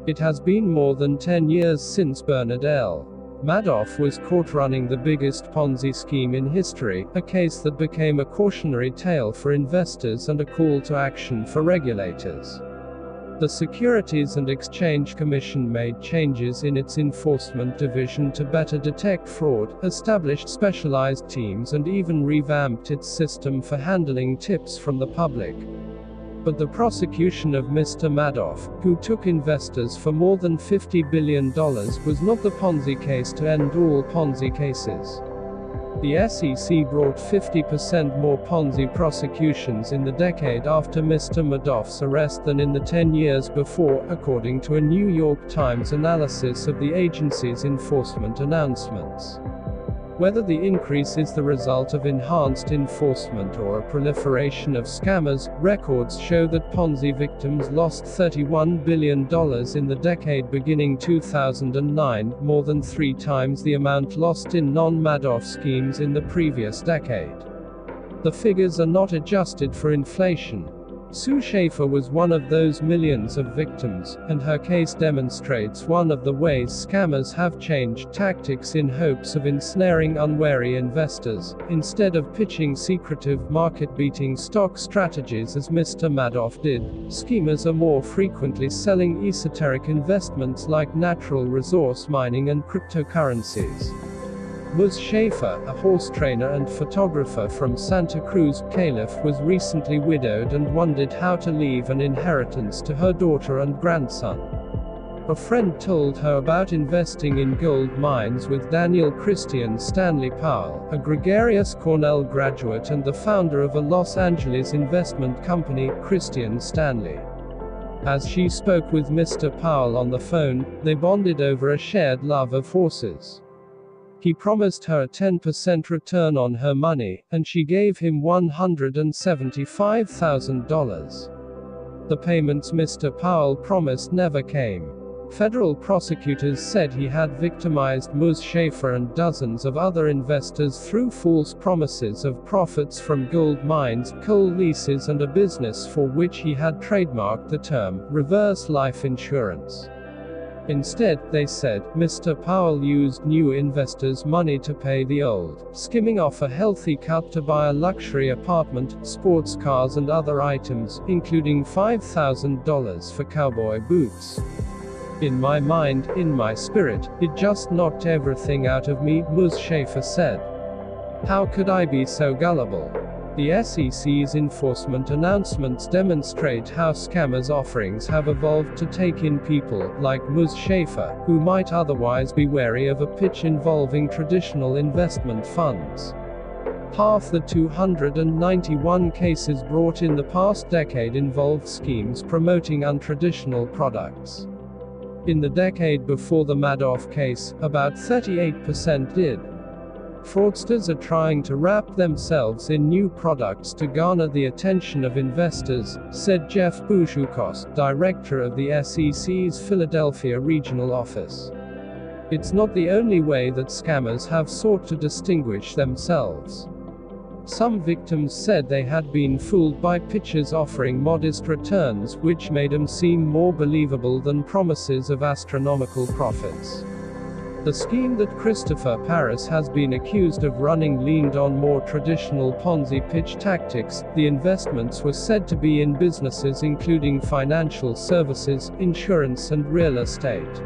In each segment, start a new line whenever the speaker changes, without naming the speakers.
It has been more than 10 years since Bernard L. Madoff was caught running the biggest Ponzi scheme in history, a case that became a cautionary tale for investors and a call to action for regulators. The Securities and Exchange Commission made changes in its enforcement division to better detect fraud, established specialized teams, and even revamped its system for handling tips from the public. But the prosecution of Mr. Madoff, who took investors for more than $50 billion, was not the Ponzi case to end all Ponzi cases. The SEC brought 50% more Ponzi prosecutions in the decade after Mr. Madoff's arrest than in the 10 years before, according to a New York Times analysis of the agency's enforcement announcements. Whether the increase is the result of enhanced enforcement or a proliferation of scammers, records show that Ponzi victims lost $31 billion in the decade beginning 2009, more than 3 times the amount lost in non-Madoff schemes in the previous decade. The figures are not adjusted for inflation. Sue Schaefer was one of those millions of victims, and her case demonstrates one of the ways scammers have changed tactics in hopes of ensnaring unwary investors, instead of pitching secretive market-beating stock strategies as Mr. Madoff did. Schemers are more frequently selling esoteric investments like natural resource mining and cryptocurrencies. Ms. Schaefer, a horse trainer and photographer from Santa Cruz, Calif, was recently widowed and wondered how to leave an inheritance to her daughter and grandson. A friend told her about investing in gold mines with Daniel Christian Stanley Powell, a gregarious Cornell graduate and the founder of a Los Angeles investment company, Christian Stanley. As she spoke with Mr. Powell on the phone, they bonded over a shared love of horses. He promised her a 10% return on her money, and she gave him $175,000. The payments Mr. Powell promised never came. Federal prosecutors said he had victimized Ms. Schaefer and dozens of other investors through false promises of profits from gold mines, coal leases, and a business for which he had trademarked the term reverse life insurance. Instead, they said, Mr. Powell used new investors' money to pay the old, skimming off a healthy cut to buy a luxury apartment, sports cars, and other items, including $5,000 for cowboy boots. In my mind, in my spirit, it just knocked everything out of me, Ms. Schaefer said. How could I be so gullible? The SEC's enforcement announcements demonstrate how scammers' offerings have evolved to take in people, like Ms. Schaefer, who might otherwise be wary of a pitch involving traditional investment funds. Half the 291 cases brought in the past decade involved schemes promoting untraditional products. In the decade before the Madoff case, about 38% did. Fraudsters are trying to wrap themselves in new products to garner the attention of investors, said Jeff Bouchoucos, director of the SEC's Philadelphia regional office. It's not the only way that scammers have sought to distinguish themselves. Some victims said they had been fooled by pitches offering modest returns, which made them seem more believable than promises of astronomical profits. The scheme that Christopher Paris has been accused of running leaned on more traditional Ponzi pitch tactics. The investments were said to be in businesses including financial services, insurance, and real estate.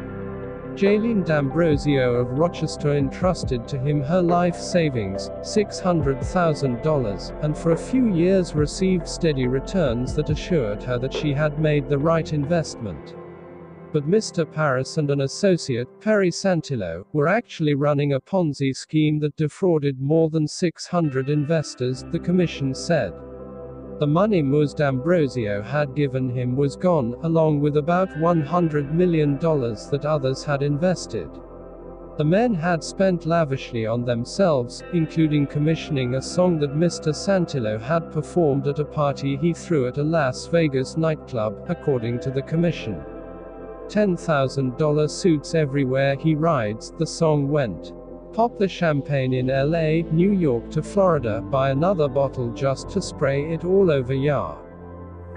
Jaylene D'Ambrosio of Rochester entrusted to him her life savings, $600,000, and for a few years received steady returns that assured her that she had made the right investment. But Mr. Paris and an associate, Perry Santillo, were actually running a Ponzi scheme that defrauded more than 600 investors, the commission said. The money Ms. D'Ambrosio had given him was gone, along with about $100 million that others had invested. The men had spent lavishly on themselves, including commissioning a song that Mr. Santillo had performed at a party he threw at a Las Vegas nightclub, according to the commission. $10,000 suits everywhere he rides, the song went. Pop the champagne in LA, New York to Florida, buy another bottle just to spray it all over ya.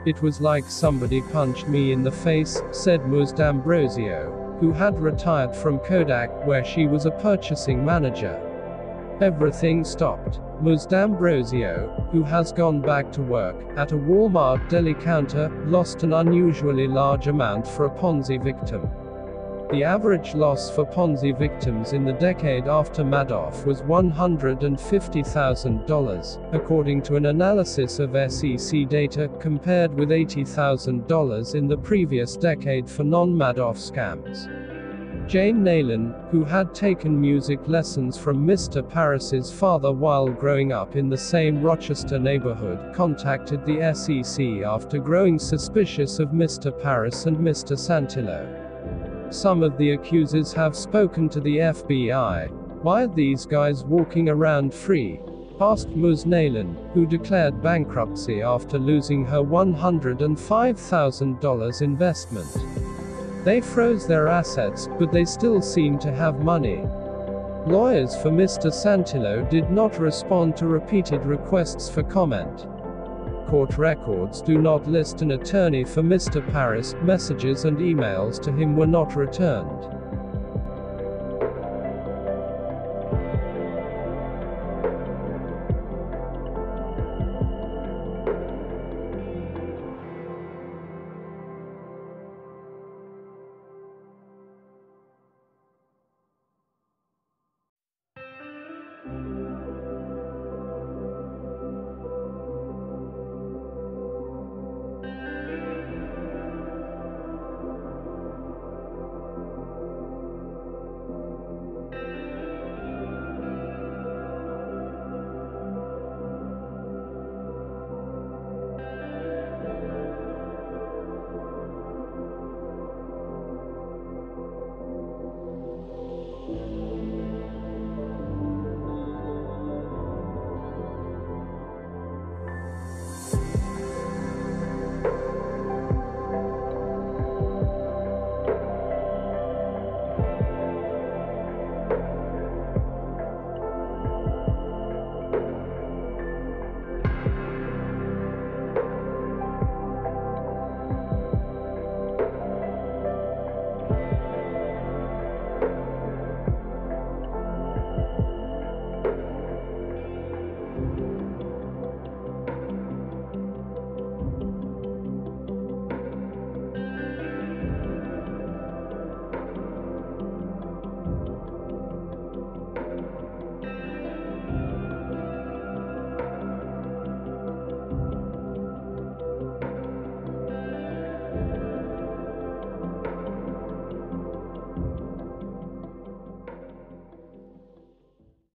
"It was like somebody punched me in the face," said Ms. D'Ambrosio, who had retired from Kodak, where she was a purchasing manager. Everything stopped. Ms. D'Ambrosio, who has gone back to work at a Walmart deli counter, lost an unusually large amount for a Ponzi victim. The average loss for Ponzi victims in the decade after Madoff was $150,000, according to an analysis of SEC data, compared with $80,000 in the previous decade for non-Madoff scams. Jane Naylan, who had taken music lessons from Mr. Paris's father while growing up in the same Rochester neighborhood, contacted the SEC after growing suspicious of Mr. Paris and Mr. Santillo. "Some of the accusers have spoken to the FBI. Why are these guys walking around free?" asked Ms. Naylan, who declared bankruptcy after losing her $105,000 investment. "They froze their assets, but they still seem to have money." Lawyers for Mr. Santillo did not respond to repeated requests for comment. Court records do not list an attorney for Mr. Paris. Messages and emails to him were not returned.